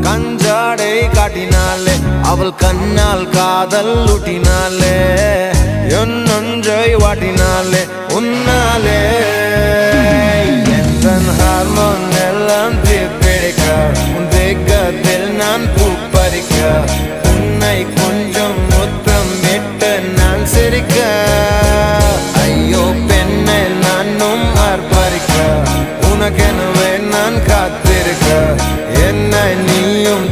கஞ்சாடை காட்டினாலே அவள் கண்ணால் காதல் ஊட்டினாலே என்னொன்றை வாட்டினாலே உன்னாலே என் ஹார்மோன் எல்லாம் தீர்ப்பிடிக்க உன் வேகத்தில் நான் பூப்பறிக்க உன்னை கொஞ்சம் முத்தம் விட்டு நான் சிரிக்க ஐயோ பெண்ணை நானும் ஆர்ப்பரிக்க உனக்கெனவே நான் காத்திருக்க என்னை நீயும்